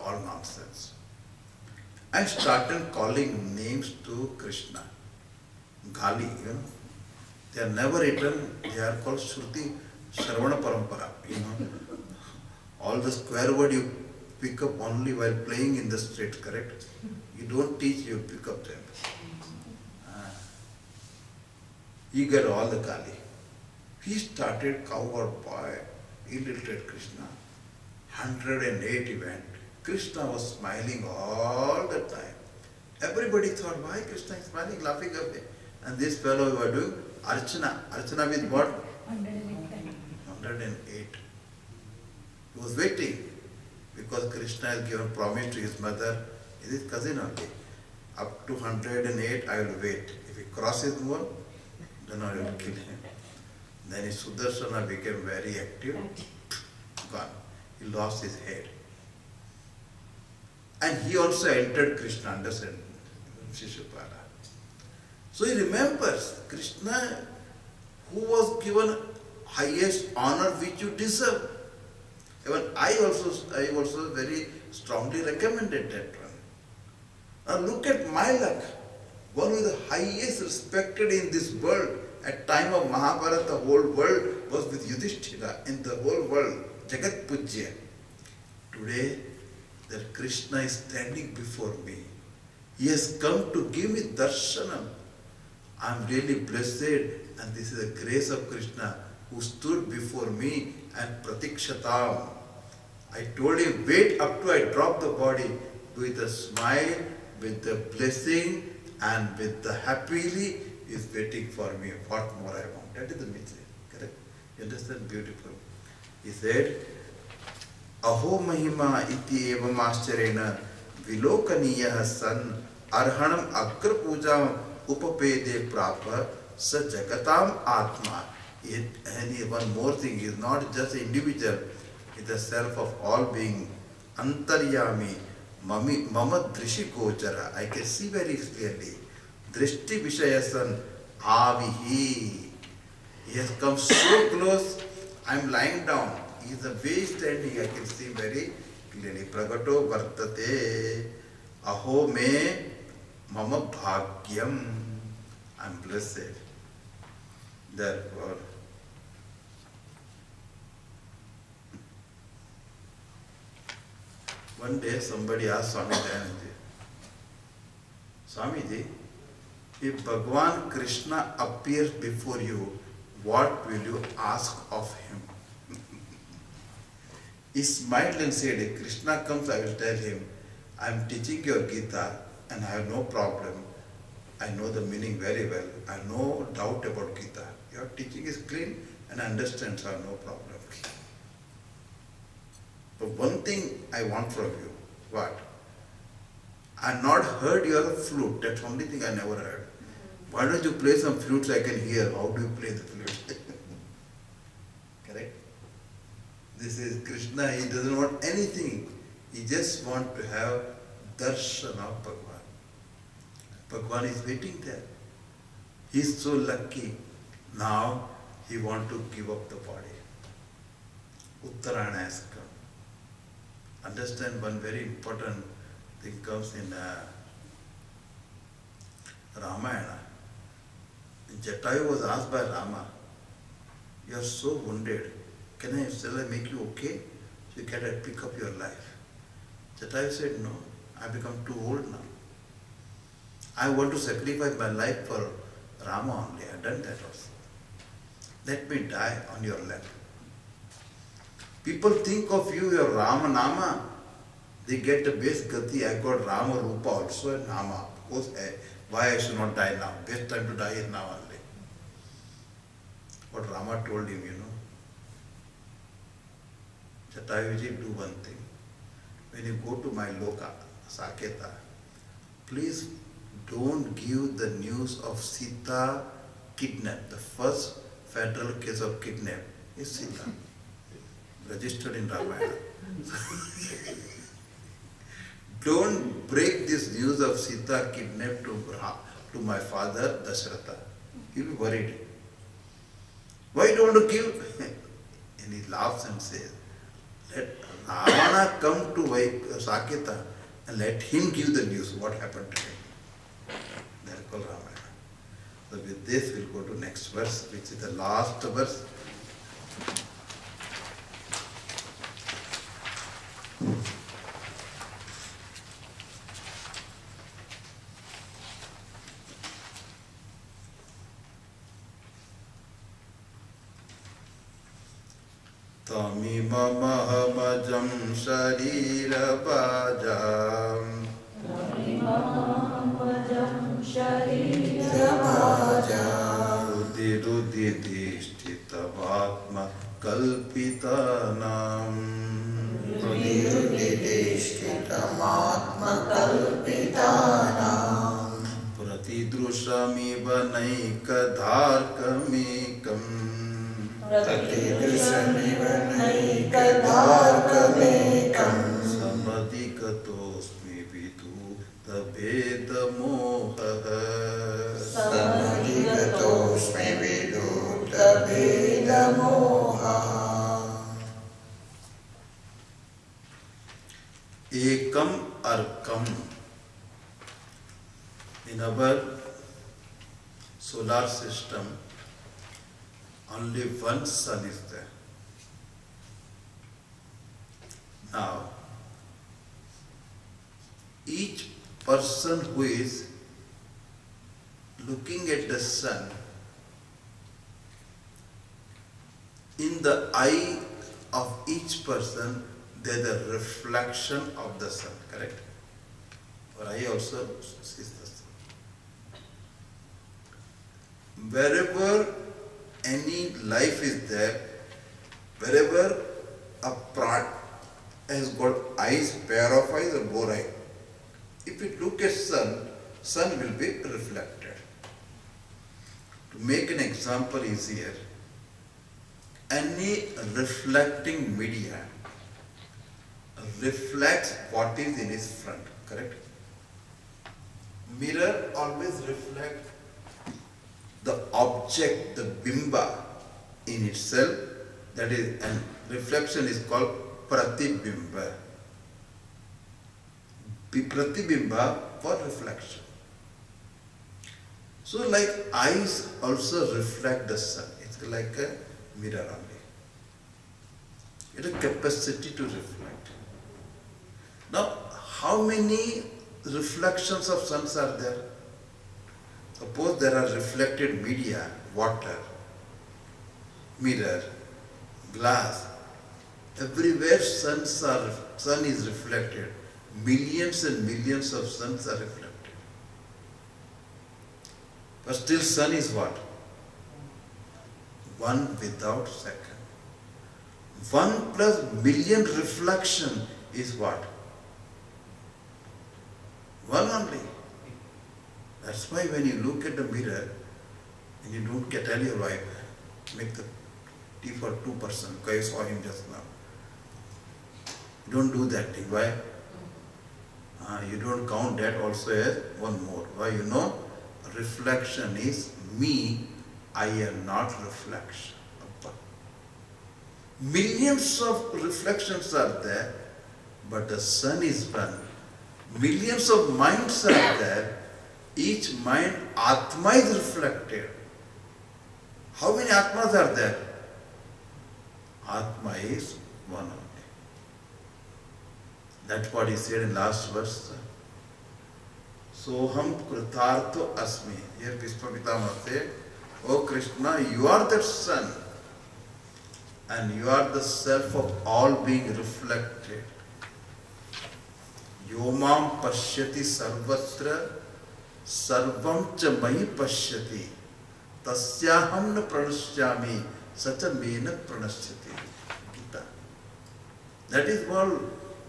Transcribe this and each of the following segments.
all nonsense. And started calling names to Krishna. Gali, you know. They are never written, they are called Shruti Shravana Parampara, you know. All the square word you pick up only while playing in the street, correct? You don't teach, you pick up them. You get all the Kali. He started cowherd boy, illiterate Krishna. 108 event. Krishna was smiling all the time. Everybody thought, why Krishna is smiling, laughing away? And this fellow was doing Archana. Archana with what? 108. He was waiting because Krishna has given promise to his mother, his cousin only. Up to 108 I will wait. If he crosses more, then I will kill him. Then his Sudarshana became very active. Gone. He lost his head. And he also entered Krishna, understand? Shishupala. So he remembers Krishna who was given highest honor which you deserve. Even I also very strongly recommended that one. Now look at my luck. One who is the highest respected in this world. At time of Mahabharata, the whole world was with Yudhishthira. In the whole world, Jagat Pujya. Today, that Krishna is standing before me. He has come to give me darshanam. I am really blessed, and this is the grace of Krishna who stood before me and pratikshatam. I told him, wait up to I drop the body with a smile, with the blessing, and with the happily is waiting for me. What more I want? That is the message. Correct? You understand? Beautiful. He said, Aho mahima iti evam ascharena vilokaniya san arhanam agra puja upapede prapa sa jagatam atma. And one more thing, he is not just an individual, he is the self of all being. Antaryami mama drishi gochara. I can see very clearly. Drishti vishayasan avihi. He has come so close, I am lying down. He is the way standing, I can see very clearly. Pragato vartate aho me mama bhagyam. I am blessed. Therefore, one day somebody asked Swami Dayananda, Swamiji, if Bhagavan Krishna appears before you, what will you ask of him? He smiled and said, if Krishna comes, I will tell him, I am teaching your Gita and I have no problem. I know the meaning very well. I have no doubt about Gita. Your teaching is clean and I understand, so I have no problem. But one thing I want from you, what? I have not heard your flute. That's the only thing I never heard. Why don't you play some flutes I can hear? How do you play the flute? Correct? This is Krishna. He doesn't want anything. He just wants to have darshan of Bhagavan. Bhagavan is waiting there. He is so lucky. Now he wants to give up the body. Uttarayana has come. Understand one very important thing comes in Ramayana. Jatayu was asked by Rama, you are so wounded. Shall I make you okay? So you can pick up your life. Jatayu said, no, I have become too old now. I want to sacrifice my life for Rama only. I have done that also. Let me die on your lap. People think of you, your Rama Nama. They get the best gati. I got Rama Rupa also and Nama. Of course, why I should not die now? Best time to die is now only. What Rama told him, you know. Jatayuji, do one thing. When you go to my loka, Saketa, please don't give the news of Sita kidnap. The first federal case of kidnap is Sita, registered in Ramayana. Don't break this news of Sita kidnapped to my father Dasharatha. He'll be worried. Why don't you give? And he laughs and says, Let Ravana come to Saketa and let him give the news what happened to him. That is called Ramayana. So with this we'll go to next verse, which is the last verse. Tamimamahmajam sharirabhajam Rudirudidishtitavatma kalpitanam Pratidrushamiva naikadharkamekam Samadikatosmi vidu tabeda mohaha Ekam arkam. In our solar system, only one sun is there. Now, each person who is looking at the sun, in the eye of each person, there is a reflection of the sun, correct? Our eye also sees the sun. Wherever any life is there, wherever a plant has got eyes, pair of eyes or more eye, if you look at sun, sun will be reflected. To make an example easier, any reflecting media reflects what is in its front, correct? Mirror always reflects the object, the bimba in itself, that is, and reflection is called pratibimba. Pratibimba for reflection. So like eyes also reflect the sun. It's like a mirror only. It has capacity to reflect. Now, how many reflections of suns are there? Suppose there are reflected media, water, mirror, glass. Everywhere sun is reflected. Millions and millions of suns are reflected. But still sun is what? One without second. 1 plus million reflection is what? One only. That's why when you look at the mirror and you don't tell your wife, make the tea for 2 person, because you saw him just now. Don't do that thing. Why? You don't count that also as one more. Why? You know, reflection is me, I am not reflection. Millions of reflections are there, but the sun is one. Millions of minds are there. Each mind, Atma is reflected. How many Atmas are there? Atma is one only. That's what he said in last verse. Soham kritartho asmi. Here Bhishma Pitama said, O Krishna, you are that sun. And you are the self of all being reflected. Yomam pashyati sarvatra sarvam cha mahi pashyati tasyaham na pranashyami sacha mena pranashyati. Gita. That is called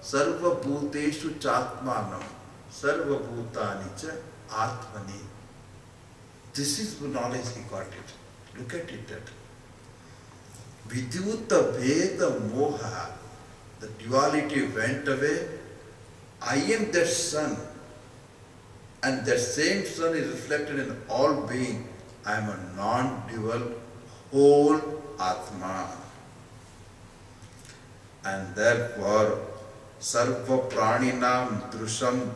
sarva bhuteshu chatmanam sarva bhutani cha atmani. This is the knowledge he got it. Look at it. That Vidyuta Veda Moha, the duality went away. I am that sun, and that same sun is reflected in all being. I am a non-dual whole Atma. And therefore, Sarva Praninam Drusham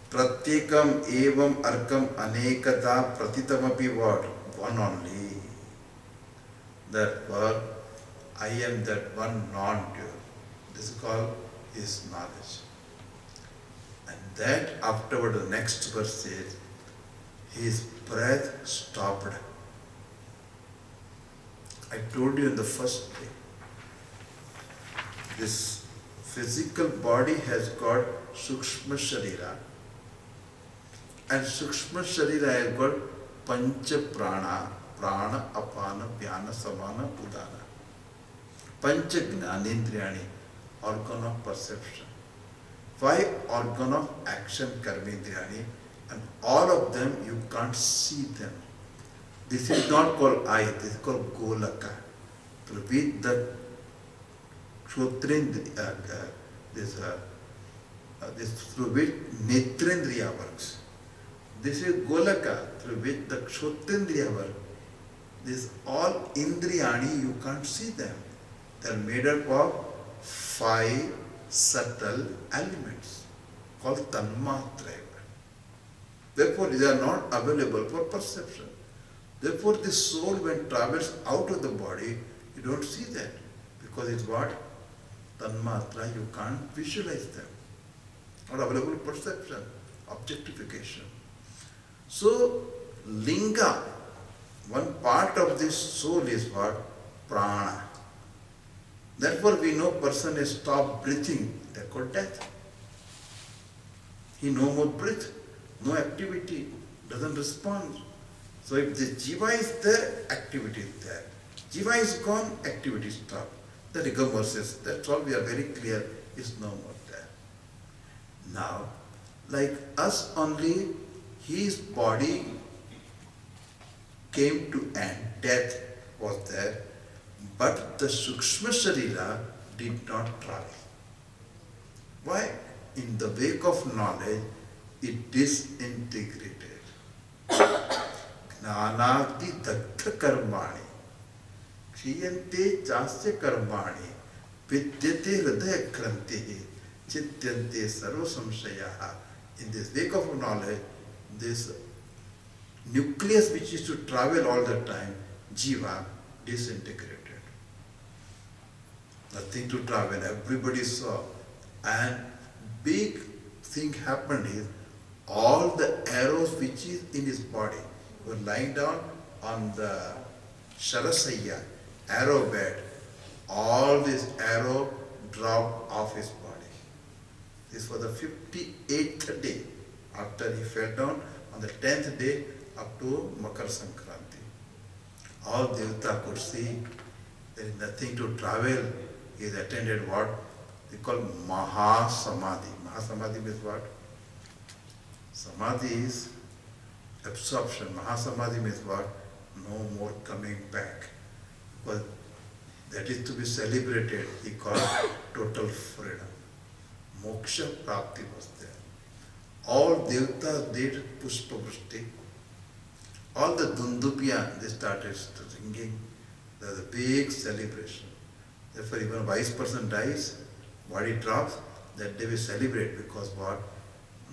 Pratyekam Evam Arkam Anekata Pratitamapi what? One only. Therefore, I am that one non-dual. This is called his knowledge. And that afterward the next verse says, his breath stopped. I told you in the first day, this physical body has got Sukshma Sharira, and Sukshma Sharira has got Pancha Prana, Prana, Apana, Vyana, Samana, Udana. Pancha Gnanendriyani, organ of perception. 5 organ of action, Karmendriyani, and all of them you can't see them. This is not called eye, this is called Golaka. With the Kshotrendriya, this through which Netrendriya works. This is Golaka, through which the Kshotrendriya works. This all Indriyani, you can't see them. They are made up of 5 subtle elements called Tanmatra. Therefore, they are not available for perception. Therefore, the soul, when travels out of the body, you don't see that. Because it's what? Tanmatra, you can't visualize them. Not available for perception, objectification. So, Linga, one part of this soul is what? Prana. Therefore, we know person has stopped breathing. They call death. He no more breath, no activity, doesn't respond. So if the jiva is there, activity is there. Jiva is gone, activity stopped. The rigor mortis, that's all we are very clear, is no more there. Now, like us only, his body came to end, death was there, but the Sukshma Sharira did not travel. Why? In the wake of knowledge, it disintegrated. Jnanati dattha karmani, kshiyante chasya karmani, vidyate hridaya krantihi, chityante sarva samshayaha. In this wake of knowledge, this nucleus which is to travel all the time, jiva, disintegrated. Nothing to travel, everybody saw. And big thing happened is, all the arrows which is in his body were lying down on the Sharasaya, arrow bed. All this arrow dropped off his body. This was the 58th day after he fell down. On the 10th day up to Makar Sankranti. All Devata could see there is nothing to travel. He has attended what they call Mahasamadhi. Mahasamadhi means what? Samadhi is absorption. Mahasamadhi means what? No more coming back. Because that is to be celebrated. He called total freedom. Moksha Prapti was there. All Devatas did Pushpa Vrishti. All the Dundupiya, they started singing. There was a big celebration. Therefore, even a wise person dies, body drops, that day we celebrate because what?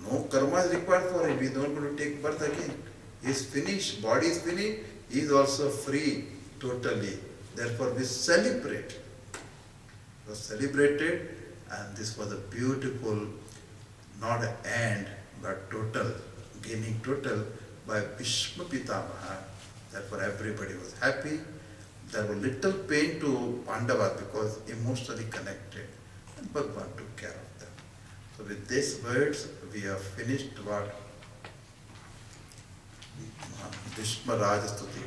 No karma is required for him. He is not going to take birth again. He is finished, body is finished, he is also free totally. Therefore, we celebrate. It was celebrated, and this was a beautiful, not an end, but total, gaining total by Bhishma Pitamaha. Therefore, everybody was happy. There was little pain to Pandavas because emotionally connected, and Bhagavan took care of them. So with these words, we have finished what? Bhishma Rajastuti.